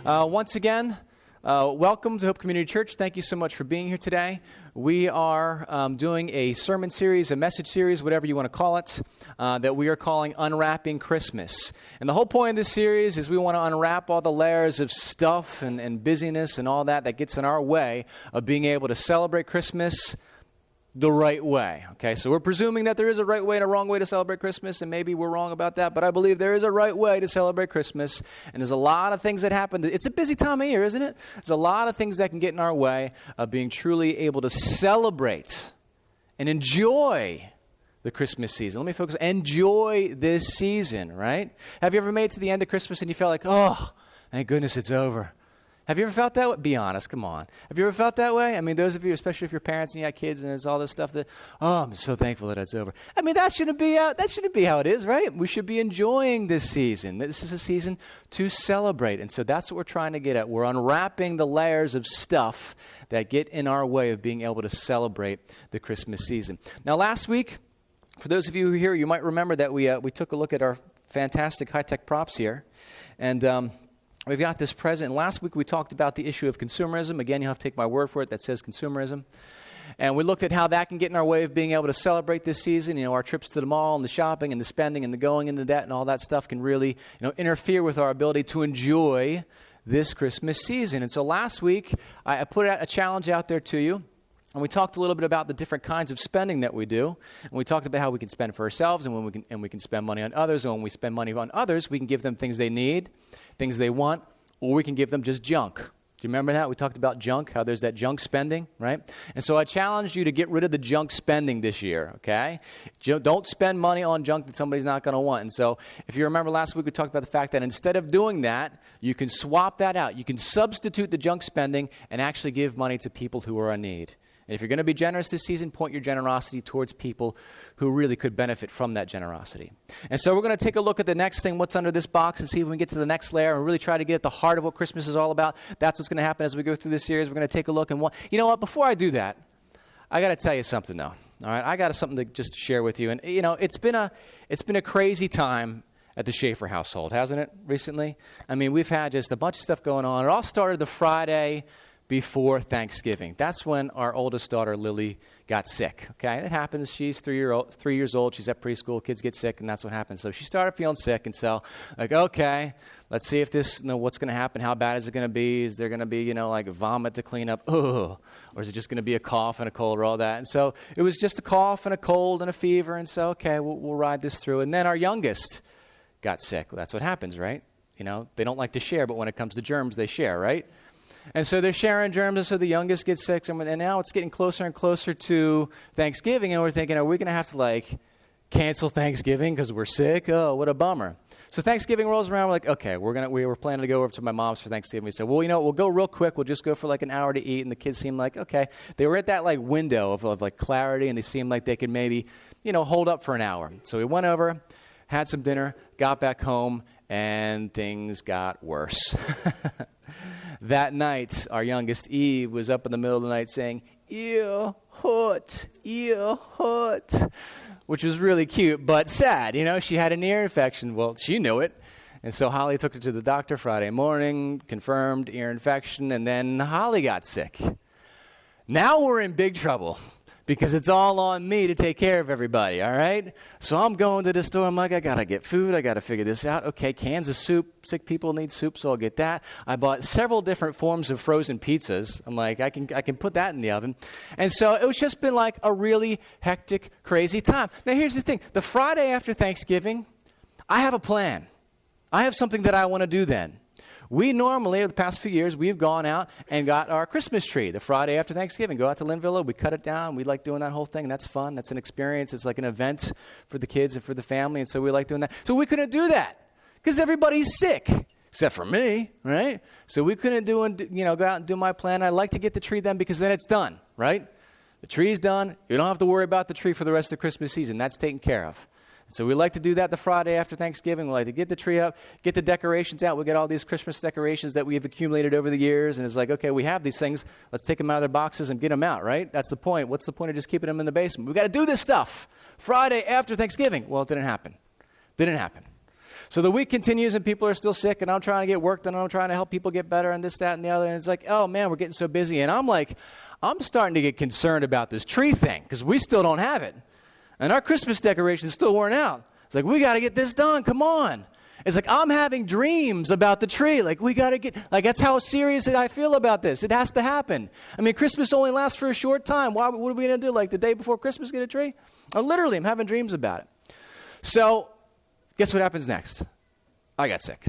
Once again, welcome to Hope Community Church. Thank you so much for being here today. We are doing a sermon series, a message series, whatever you want to call it, that we are calling Unwrapping Christmas. And the whole point of this series is we want to unwrap all the layers of stuff and busyness and all that gets in our way of being able to celebrate Christmas the right way. Okay, so we're presuming that there is a right way and a wrong way to celebrate Christmas, and maybe we're wrong about that, but I believe there is a right way to celebrate Christmas, and there's a lot of things that happen. It's a busy time of year, isn't it? There's a lot of things that can get in our way of being truly able to celebrate and enjoy the Christmas season. Let me focus. Enjoy this season, right? Have you ever made it to the end of Christmas and you felt like, oh, thank goodness it's over? Have you ever felt that way? Be honest, come on. Have you ever felt that way? I mean, those of you, especially if you're parents and you got kids and there's all this stuff that, oh, I'm so thankful that it's over. I mean, that shouldn't be how it is, right? We should be enjoying this season. This is a season to celebrate. And so that's what we're trying to get at. We're unwrapping the layers of stuff that get in our way of being able to celebrate the Christmas season. Now, last week, for those of you who are here, you might remember that we took a look at our fantastic high-tech props here. And we've got this present. And last week we talked about the issue of consumerism. Again, you'll have to take my word for it. That says consumerism. And we looked at how that can get in our way of being able to celebrate this season. You know, our trips to the mall and the shopping and the spending and the going into debt and all that stuff can really, interfere with our ability to enjoy this Christmas season. And so last week I put a challenge out there to you. And we talked a little bit about the different kinds of spending that we do. And we talked about how we can spend for ourselves and we can spend money on others. And when we spend money on others, we can give them things they need, things they want, or we can give them just junk. Do you remember that? We talked about junk, how there's that junk spending, right? And so I challenged you to get rid of the junk spending this year, okay? Don't spend money on junk that somebody's not going to want. And so if you remember last week, we talked about the fact that instead of doing that, you can swap that out. You can substitute the junk spending and actually give money to people who are in need. And if you're going to be generous this season, point your generosity towards people who really could benefit from that generosity. And so we're going to take a look at the next thing, what's under this box, and see if we can get to the next layer and really try to get at the heart of what Christmas is all about. That's what's going to happen as we go through this series. We're going to take a look. And you know what? Before I do that, I got to tell you something, though. All right, I got something to just share with you. And it's been a crazy time at the Schaefer household, hasn't it? Recently, I mean, we've had just a bunch of stuff going on. It all started the Friday before Thanksgiving. That's when our oldest daughter, Lily, got sick. Okay, it happens. She's 3 years old. She's at preschool. Kids get sick, and that's what happens. So she started feeling sick, and so, okay, let's see if this, what's going to happen. How bad is it going to be? Is there going to be, like vomit to clean up? Ugh. Or is it just going to be a cough and a cold or all that? And so it was just a cough and a cold and a fever, and so, okay, we'll ride this through. And then our youngest got sick. Well, that's what happens, right? They don't like to share, but when it comes to germs, they share, right? And so they're sharing germs, and so the youngest gets sick, and now it's getting closer and closer to Thanksgiving, and we're thinking, are we going to have to, cancel Thanksgiving because we're sick? Oh, what a bummer. So Thanksgiving rolls around, we're like, okay, we were planning to go over to my mom's for Thanksgiving. We said, well, we'll go real quick. We'll just go for an hour to eat, and the kids seemed like, okay. They were at that, window of clarity, and they seemed like they could maybe, hold up for an hour. So we went over, had some dinner, got back home, and things got worse. That night, our youngest, Eve, was up in the middle of the night saying, ew, hot, which was really cute, but sad. She had an ear infection. Well, she knew it. And so Holly took her to the doctor Friday morning, confirmed ear infection, and then Holly got sick. Now we're in big trouble because it's all on me to take care of everybody, all right? So I'm going to the store. I'm like, I got to get food. I got to figure this out. Okay, cans of soup. Sick people need soup, so I'll get that. I bought several different forms of frozen pizzas. I'm like, I can put that in the oven. And so it was just been a really hectic, crazy time. Now, here's the thing. The Friday after Thanksgiving, I have a plan. I have something that I want to do then. We normally, over the past few years, we've gone out and got our Christmas tree the Friday after Thanksgiving. Go out to Linville, we cut it down. We like doing that whole thing. That's fun. That's an experience. It's like an event for the kids and for the family, and so we like doing that. So we couldn't do that because everybody's sick, except for me, right? So we couldn't go out and do my plan. I like to get the tree then because then it's done, right? The tree's done. You don't have to worry about the tree for the rest of the Christmas season. That's taken care of. So we like to do that the Friday after Thanksgiving. We like to get the tree up, get the decorations out. We get all these Christmas decorations that we have accumulated over the years. And it's like, okay, we have these things. Let's take them out of their boxes and get them out, right? That's the point. What's the point of just keeping them in the basement? We've got to do this stuff Friday after Thanksgiving. Well, it didn't happen. So the week continues and people are still sick and I'm trying to get work done and I'm trying to help people get better and this, that, and the other. And it's like, oh man, we're getting so busy. And I'm starting to get concerned about this tree thing because we still don't have it. And our Christmas decorations still weren't out. It's like, we got to get this done. Come on. It's like, I'm having dreams about the tree. Like, we got to get, like, that's how serious I feel about this. It has to happen. I mean, Christmas only lasts for a short time. What are we going to do? Like, the day before Christmas, get a tree? Oh, literally, I'm having dreams about it. So, guess what happens next? I got sick.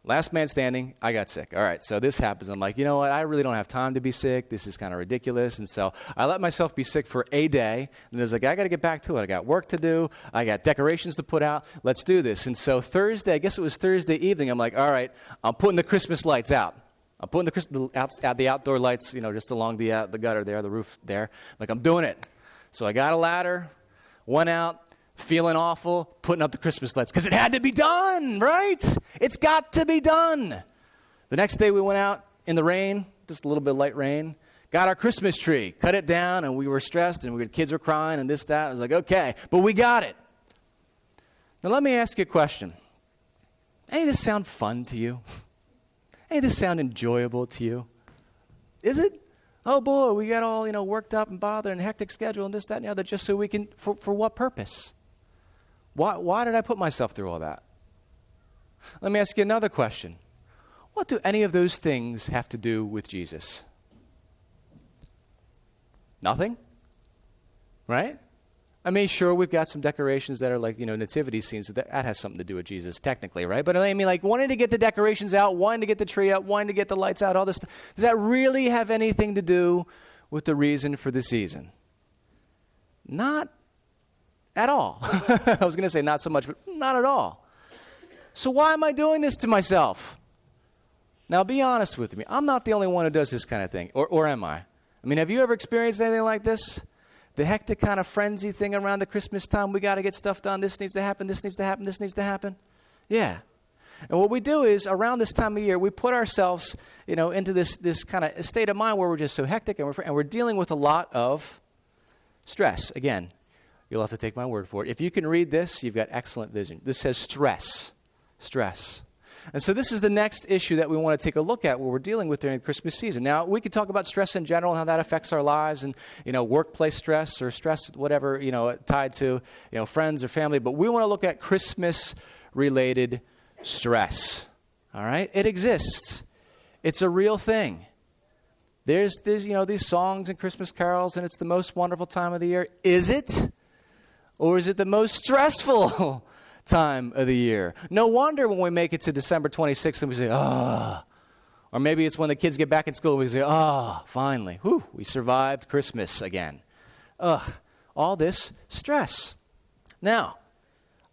Last man standing, I got sick. All right, so this happens. I'm like, you know what? I really don't have time to be sick. This is kind of ridiculous. And so I let myself be sick for a day. And there's like, I got to get back to it. I got work to do. I got decorations to put out. Let's do this. And so Thursday, I guess it was Thursday evening, I'm like, all right, I'm putting the Christmas lights out. I'm putting the outdoor lights, just along the gutter there, the roof there. Like, I'm doing it. So I got a ladder, went out, feeling awful, putting up the Christmas lights because it had to be done, right? It's got to be done. The next day we went out in the rain, just a little bit of light rain, got our Christmas tree, cut it down, and we were stressed, and the kids were crying, and this, that. I was like, okay, but we got it. Now let me ask you a question. Any of this sound fun to you? Any of this sound enjoyable to you? Is it? Oh boy, we got all, worked up and bothered and hectic schedule and this, that, and the other just so we can, for what purpose? Why did I put myself through all that? Let me ask you another question. What do any of those things have to do with Jesus? Nothing? Right? I mean, sure, we've got some decorations that are like, nativity scenes. That has something to do with Jesus, technically, right? But I mean, like, wanting to get the decorations out, wanting to get the tree up, wanting to get the lights out, all this stuff, does that really have anything to do with the reason for the season? Not at all. I was going to say not so much, but not at all. So why am I doing this to myself? Now, be honest with me. I'm not the only one who does this kind of thing, or am I? I mean, have you ever experienced anything like this? The hectic kind of frenzy thing around the Christmas time. We got to get stuff done. This needs to happen. This needs to happen. This needs to happen. Yeah. And what we do is around this time of year, we put ourselves, into this kind of state of mind where we're just so hectic and we're dealing with a lot of stress. Again, you'll have to take my word for it. If you can read this, you've got excellent vision. This says stress. Stress. And so this is the next issue that we want to take a look at what we're dealing with during the Christmas season. Now, we could talk about stress in general and how that affects our lives and, workplace stress or stress, whatever, tied to, friends or family. But we want to look at Christmas-related stress. All right? It exists. It's a real thing. There's these songs and Christmas carols, and it's the most wonderful time of the year. Is it? Or is it the most stressful time of the year? No wonder when we make it to December 26th and we say, ah. Or maybe it's when the kids get back in school and we say, ah, finally. Whew, we survived Christmas again. Ugh, all this stress. Now,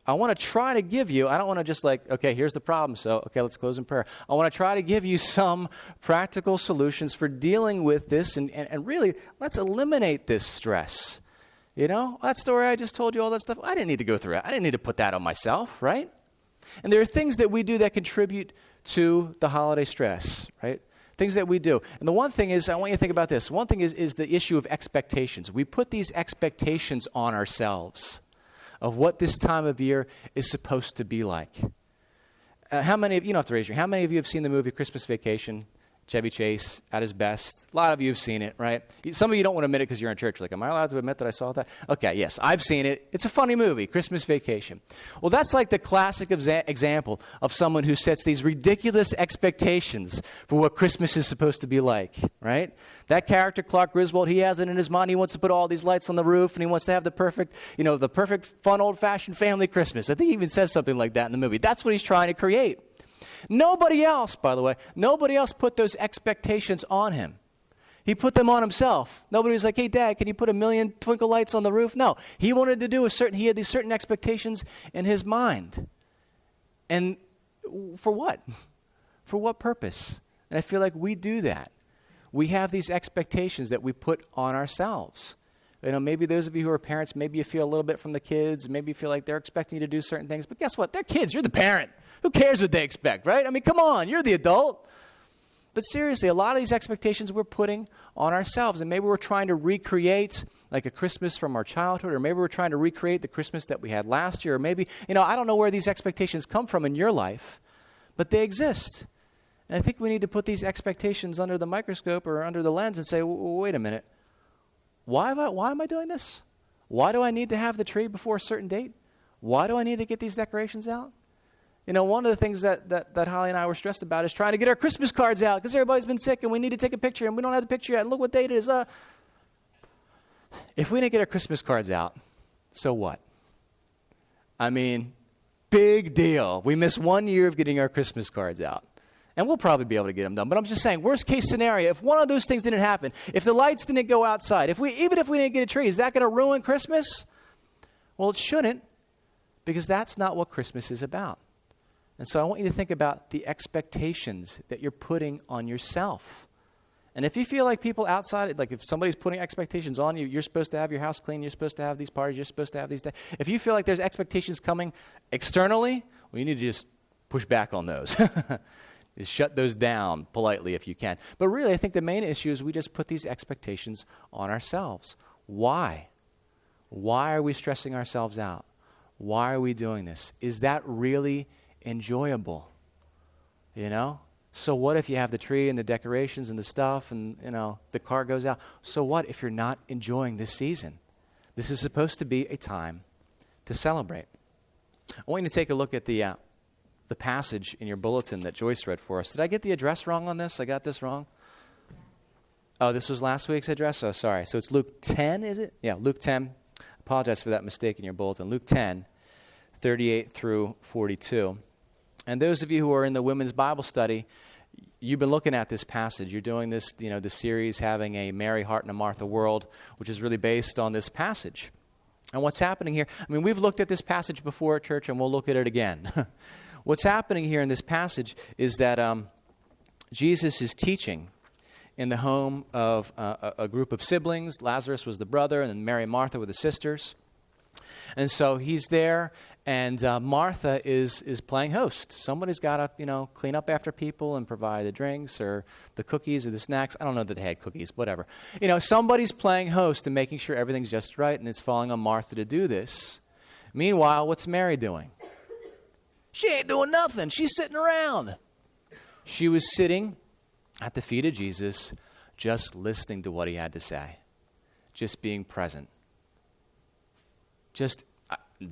I want to try to give you, I don't want to just like, okay, here's the problem, so, okay, let's close in prayer. I want to try to give you some practical solutions for dealing with this and really, let's eliminate this stress. That story I just told you, all that stuff, I didn't need to go through it. I didn't need to put that on myself, right? And there are things that we do that contribute to the holiday stress, right? Things that we do. And the one thing is, I want you to think about this. One thing is the issue of expectations. We put these expectations on ourselves of what this time of year is supposed to be like. How many of you, don't have to raise your hand, how many of you have seen the movie Christmas Vacation? Chevy Chase at his best. A lot of you have seen it, right? Some of you don't want to admit it because you're in church. Like, am I allowed to admit that I saw that? Okay, yes, I've seen it. It's a funny movie, Christmas Vacation. Well, that's like the classic example of someone who sets these ridiculous expectations for what Christmas is supposed to be like, right? That character, Clark Griswold, he has it in his mind. He wants to put all these lights on the roof, and he wants to have the perfect, the perfect, fun, old-fashioned family Christmas. I think he even says something like that in the movie. That's what he's trying to create. Nobody else, by the way, put those expectations on him. He put them on himself. Nobody was like, hey, Dad, can you put 1,000,000 twinkle lights on the roof? No, he wanted to do he had these certain expectations in his mind. And for what? For what purpose? And I feel like we do that. We have these expectations that we put on ourselves. Maybe those of you who are parents, maybe you feel a little bit from the kids. Maybe you feel like they're expecting you to do certain things. But guess what? They're kids. You're the parent. Who cares what they expect, right? I mean, come on. You're the adult. But seriously, a lot of these expectations we're putting on ourselves. And maybe we're trying to recreate like a Christmas from our childhood, or maybe we're trying to recreate the Christmas that we had last year, or maybe, I don't know where these expectations come from in your life, but they exist. And I think we need to put these expectations under the microscope or under the lens and say, wait a minute, why am I doing this? Why do I need to have the tree before a certain date? Why do I need to get these decorations out? One of the things that Holly and I were stressed about is trying to get our Christmas cards out because everybody's been sick and we need to take a picture and we don't have the picture yet. And look what date it is. If we didn't get our Christmas cards out, so what? I mean, big deal. We missed 1 year of getting our Christmas cards out. And we'll probably be able to get them done. But I'm just saying, worst case scenario, if one of those things didn't happen, if the lights didn't go outside, even if we didn't get a tree, is that going to ruin Christmas? Well, it shouldn't, because that's not what Christmas is about. And so I want you to think about the expectations that you're putting on yourself. And if you feel like people outside, like if somebody's putting expectations on you, you're supposed to have your house clean, you're supposed to have these parties, you're supposed to have these days. If you feel like there's expectations coming externally, well, you need to just push back on those. Just shut those down politely if you can. But really, I think the main issue is we just put these expectations on ourselves. Why? Why are we stressing ourselves out? Why are we doing this? Is that really enjoyable? So what if you have the tree and the decorations and the stuff and, the car goes out? So what if you're not enjoying this season? This is supposed to be a time to celebrate. I want you to take a look at the passage in your bulletin that Joyce read for us. Did I get the address wrong on this? I got this wrong? Oh, this was last week's address? Oh, sorry. So it's Luke 10, is it? Yeah, Luke 10. Apologize for that mistake in your bulletin. Luke 10, 38 through 42. And those of you who are in the women's Bible study, you've been looking at this passage. You're doing this, this series, having a Mary, Heart, and a Martha world, which is really based on this passage. And what's happening here, we've looked at this passage before at church, and we'll look at it again. What's happening here in this passage is that Jesus is teaching in the home of a group of siblings. Lazarus was the brother, and then Mary and Martha were the sisters. And so he's there, and Martha is playing host. Somebody's got to, clean up after people and provide the drinks or the cookies or the snacks. I don't know that they had cookies, whatever. Somebody's playing host and making sure everything's just right, and it's falling on Martha to do this. Meanwhile, what's Mary doing? She ain't doing nothing. She's sitting around. She was sitting at the feet of Jesus, just listening to what he had to say, just being present. Just,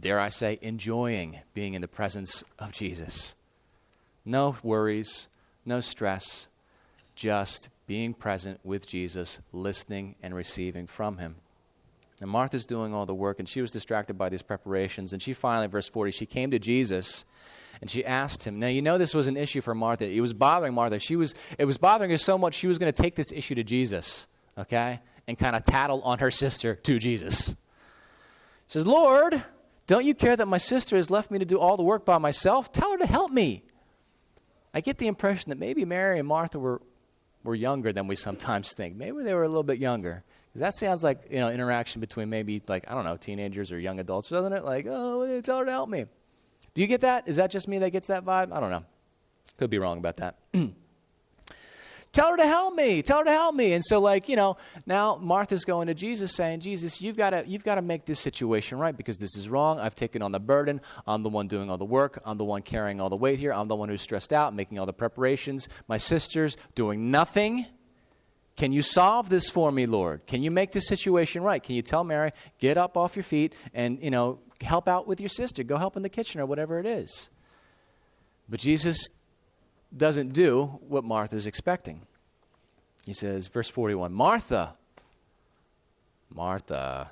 dare I say, enjoying being in the presence of Jesus. No worries, no stress, just being present with Jesus, listening and receiving from him. And Martha's doing all the work, and she was distracted by these preparations. And she finally, verse 40, she came to Jesus, and she asked him. Now, this was an issue for Martha. It was bothering Martha. It was bothering her so much, she was going to take this issue to Jesus, okay, and kind of tattle on her sister to Jesus. She says, Lord, don't you care that my sister has left me to do all the work by myself? Tell her to help me. I get the impression that maybe Mary and Martha were younger than we sometimes think. Maybe they were a little bit younger. Because that sounds like, interaction between maybe, teenagers or young adults, doesn't it? Like, oh, tell her to help me. Do you get that? Is that just me that gets that vibe? I don't know. Could be wrong about that. Tell her to help me. Tell her to help me. And so, now Martha's going to Jesus saying, Jesus, you've got to make this situation right because this is wrong. I've taken on the burden. I'm the one doing all the work. I'm the one carrying all the weight here. I'm the one who's stressed out, making all the preparations. My sister's doing nothing. Can you solve this for me, Lord? Can you make this situation right? Can you tell Mary, get up off your feet and, help out with your sister. Go help in the kitchen or whatever it is. But Jesus doesn't do what Martha's expecting. He says, verse 41, Martha, Martha,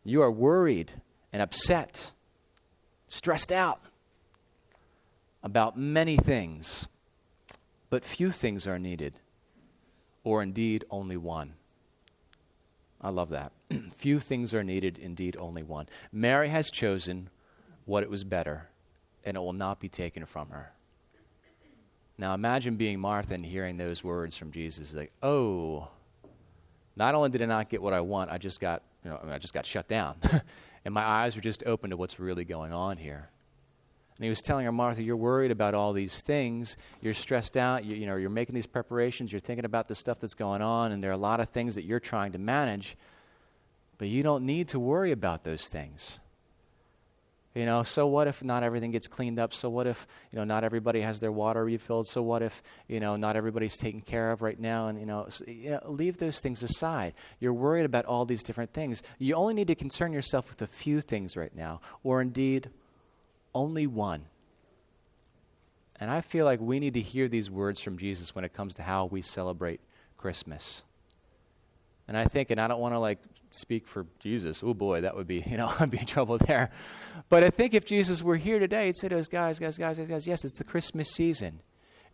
you are worried and upset, stressed out about many things, but few things are needed, or indeed only one. I love that. Few things are needed, indeed only one. Mary has chosen what it was better, and it will not be taken from her. Now imagine being Martha and hearing those words from Jesus. Like, oh, not only did I not get what I want, I just got shut down. And my eyes were just open to what's really going on here. And he was telling her, Martha, you're worried about all these things. You're stressed out. You're making these preparations. You're thinking about the stuff that's going on. And there are a lot of things that you're trying to manage. But you don't need to worry about those things. So what if not everything gets cleaned up? So what if, not everybody has their water refilled? So what if, not everybody's taken care of right now? And, leave those things aside. You're worried about all these different things. You only need to concern yourself with a few things right now, or indeed, only one. And I feel like we need to hear these words from Jesus when it comes to how we celebrate Christmas. And I think, and I don't want to speak for Jesus. Oh boy, that would be, I'd be in trouble there. But I think if Jesus were here today, he'd say to us, guys, yes, it's the Christmas season.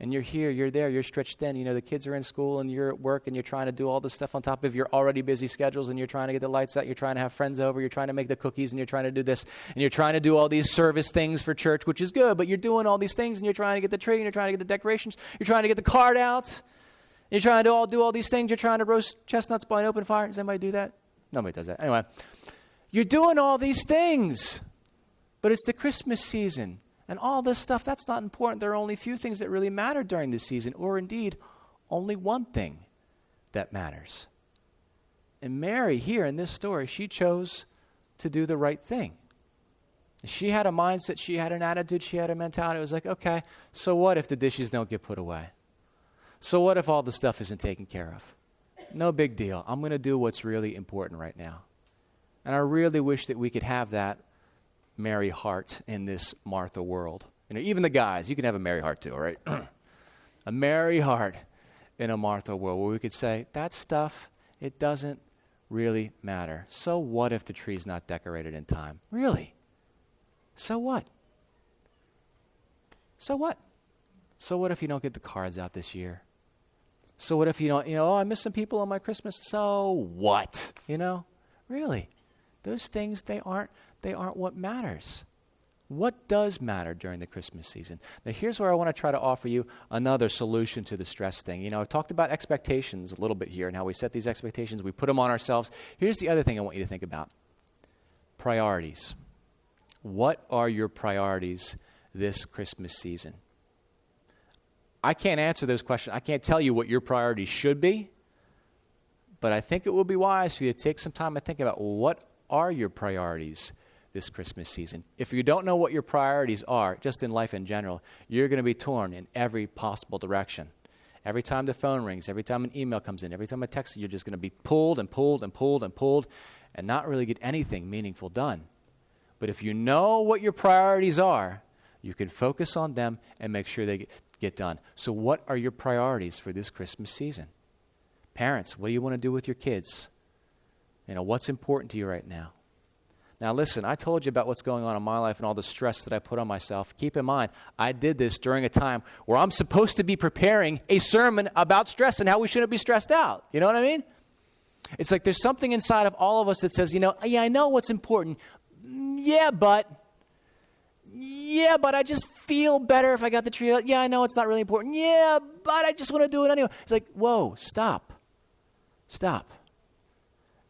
And you're here, you're there, you're stretched thin. The kids are in school and you're at work and you're trying to do all this stuff on top of your already busy schedules, and you're trying to get the lights out, you're trying to have friends over, you're trying to make the cookies, and you're trying to do this, and you're trying to do all these service things for church, which is good, but you're doing all these things and you're trying to get the tree and you're trying to get the decorations, you're trying to get the card out, you're trying to do all these things, you're trying to roast chestnuts by an open fire. Does anybody do that? Nobody does that. Anyway, you're doing all these things, but it's the Christmas season. And all this stuff, that's not important. There are only a few things that really matter during this season, or indeed, only one thing that matters. And Mary, here in this story, she chose to do the right thing. She had a mindset, she had an attitude, she had a mentality. It was like, okay, so what if the dishes don't get put away? So what if all the stuff isn't taken care of? No big deal. I'm going to do what's really important right now. And I really wish that we could have that Mary heart in this Martha world. Even the guys, you can have a Mary heart too, all right? A Mary heart in a Martha world where we could say, that stuff, it doesn't really matter. So what if the tree's not decorated in time? Really? So what? So what? So what if you don't get the cards out this year? So what if you don't, I miss some people on my Christmas. So what? Really? Those things, they aren't what matters. What does matter during the Christmas season? Now, here's where I want to try to offer you another solution to the stress thing. I've talked about expectations a little bit here and how we set these expectations. We put them on ourselves. Here's the other thing I want you to think about. Priorities. What are your priorities this Christmas season? I can't answer those questions. I can't tell you what your priorities should be, but I think it will be wise for you to take some time and think about what are your priorities this Christmas season. If you don't know what your priorities are, just in life in general, you're going to be torn in every possible direction. Every time the phone rings, every time an email comes in, every time a text, you're just going to be pulled and pulled and pulled and pulled and not really get anything meaningful done. But if you know what your priorities are, you can focus on them and make sure they get done. So what are your priorities for this Christmas season? Parents, what do you want to do with your kids? What's important to you right now? Now listen, I told you about what's going on in my life and all the stress that I put on myself. Keep in mind, I did this during a time where I'm supposed to be preparing a sermon about stress and how we shouldn't be stressed out. You know what I mean? It's like there's something inside of all of us that says, yeah, I know what's important. Yeah, but I just feel better if I got the tree out. Yeah, I know it's not really important. Yeah, but I just want to do it anyway. It's like, whoa, stop.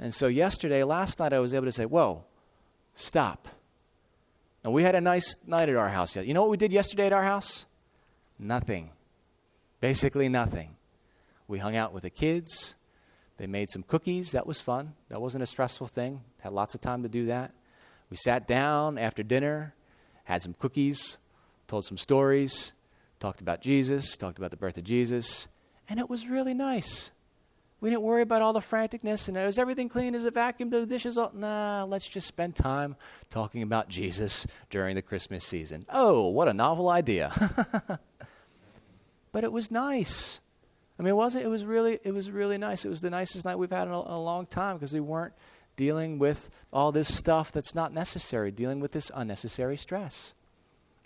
And so last night, I was able to say, whoa, stop. And we had a nice night at our house. You know what we did yesterday at our house? Nothing. Basically nothing. We hung out with the kids. They made some cookies. That was fun. That wasn't a stressful thing. Had lots of time to do that. We sat down after dinner, had some cookies, told some stories, talked about Jesus, talked about the birth of Jesus, and it was really nice. We didn't worry about all the franticness and is everything clean? Is it vacuumed? Do the dishes all? Nah, let's just spend time talking about Jesus during the Christmas season. Oh, what a novel idea. But it was nice. I mean, it was really nice. It was the nicest night we've had in a long time because we weren't dealing with all this stuff that's not necessary, dealing with this unnecessary stress.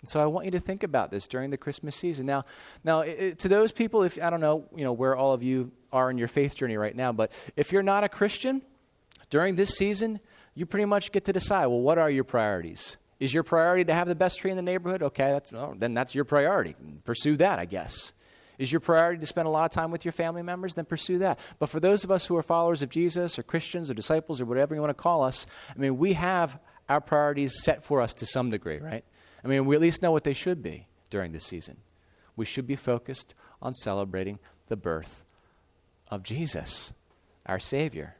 And so I want you to think about this during the Christmas season. Now, to those people, if I don't know, where all of you are in your faith journey right now, but if you're not a Christian, during this season, you pretty much get to decide, well, what are your priorities? Is your priority to have the best tree in the neighborhood? Okay, then that's your priority. Pursue that, I guess. Is your priority to spend a lot of time with your family members? Then pursue that. But for those of us who are followers of Jesus or Christians or disciples or whatever you want to call us, we have our priorities set for us to some degree, right? We at least know what they should be during this season. We should be focused on celebrating the birth of Jesus, our Savior.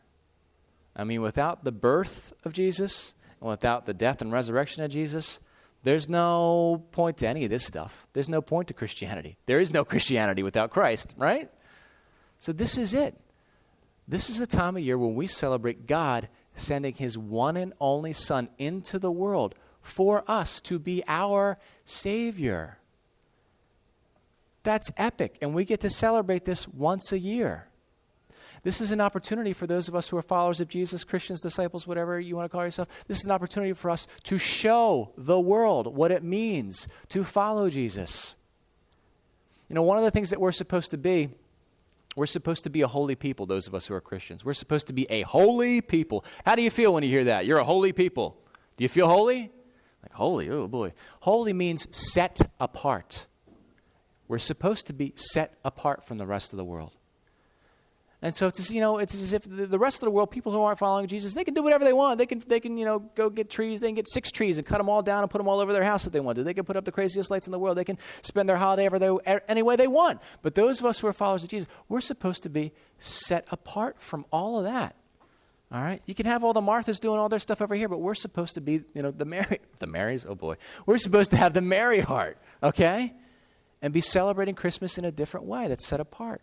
I mean, without the birth of Jesus and without the death and resurrection of Jesus, there's no point to any of this stuff. There's no point to Christianity. There is no Christianity without Christ, right? So this is it. This is the time of year when we celebrate God sending his one and only Son into the world for us to be our Savior. That's epic, and we get to celebrate this once a year. This is an opportunity for those of us who are followers of Jesus, Christians, disciples, whatever you want to call yourself. This is an opportunity for us to show the world what it means to follow Jesus. You know, one of the things that we're supposed to be a holy people, those of us who are Christians. We're supposed to be a holy people. How do you feel when you hear that? You're a holy people. Do you feel holy? Like holy, oh boy. Holy means set apart. We're supposed to be set apart from the rest of the world. And so it's as if the rest of the world, people who aren't following Jesus, they can do whatever they want. They can go get trees. They can get 6 trees and cut them all down and put them all over their house if they want to. They can put up the craziest lights in the world. They can spend their holiday any way they want. But those of us who are followers of Jesus, we're supposed to be set apart from all of that. All right? You can have all the Marthas doing all their stuff over here, but we're supposed to be, the Marys, oh boy. We're supposed to have the Mary heart, okay? And be celebrating Christmas in a different way that's set apart.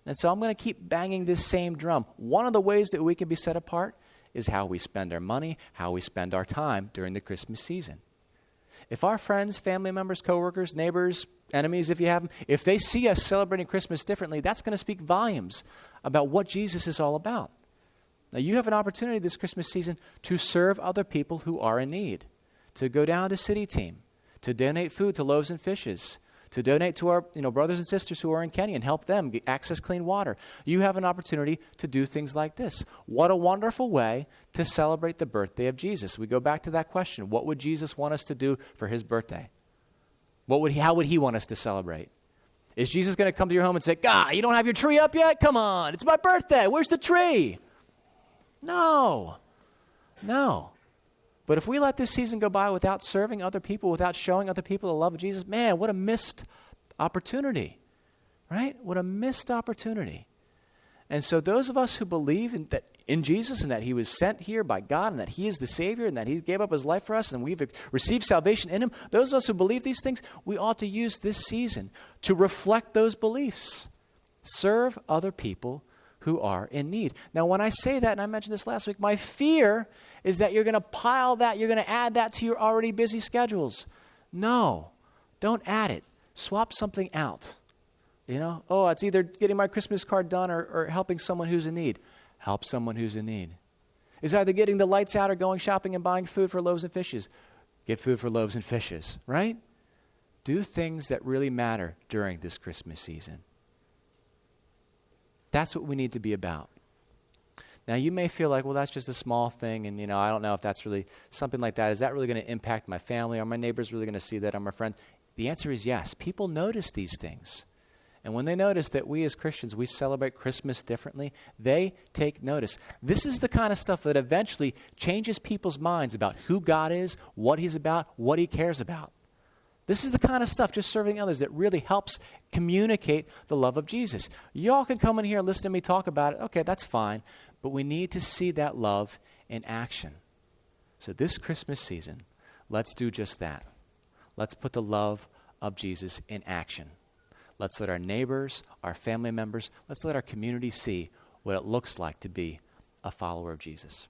And so I'm going to keep banging this same drum. One of the ways that we can be set apart is how we spend our money, how we spend our time during the Christmas season. If our friends, family members, coworkers, neighbors, enemies, if you have them, if they see us celebrating Christmas differently, that's going to speak volumes about what Jesus is all about. Now, you have an opportunity this Christmas season to serve other people who are in need, to go down to City Team, to donate food to Loaves and Fishes, to donate to our brothers and sisters who are in Kenya and help them access clean water. You have an opportunity to do things like this. What a wonderful way to celebrate the birthday of Jesus. We go back to that question. What would Jesus want us to do for his birthday? How would he want us to celebrate? Is Jesus going to come to your home and say, God, you don't have your tree up yet? Come on, it's my birthday. Where's the tree? No. But if we let this season go by without serving other people, without showing other people the love of Jesus, man, what a missed opportunity, right? What a missed opportunity. And so those of us who believe in Jesus and that he was sent here by God and that he is the Savior and that he gave up his life for us and we've received salvation in him, those of us who believe these things, we ought to use this season to reflect those beliefs. Serve other people who are in need. Now, when I say that, and I mentioned this last week, my fear is that you're going to add that to your already busy schedules. No, don't add it. Swap something out. It's either getting my Christmas card done or helping someone who's in need. Help someone who's in need. It's either getting the lights out or going shopping and buying food for Loaves and Fishes. Get food for Loaves and Fishes, right? Do things that really matter during this Christmas season. That's what we need to be about. Now, you may feel like, well, that's just a small thing, and, I don't know if that's really something like that. Is that really going to impact my family? Are my neighbors really going to see that? Are my friends? The answer is yes. People notice these things. And when they notice that we as Christians, we celebrate Christmas differently, they take notice. This is the kind of stuff that eventually changes people's minds about who God is, what he's about, what he cares about. This is the kind of stuff, just serving others, that really helps communicate the love of Jesus. Y'all can come in here and listen to me talk about it. Okay, that's fine. But we need to see that love in action. So this Christmas season, let's do just that. Let's put the love of Jesus in action. Let's let our neighbors, our family members, let's let our community see what it looks like to be a follower of Jesus.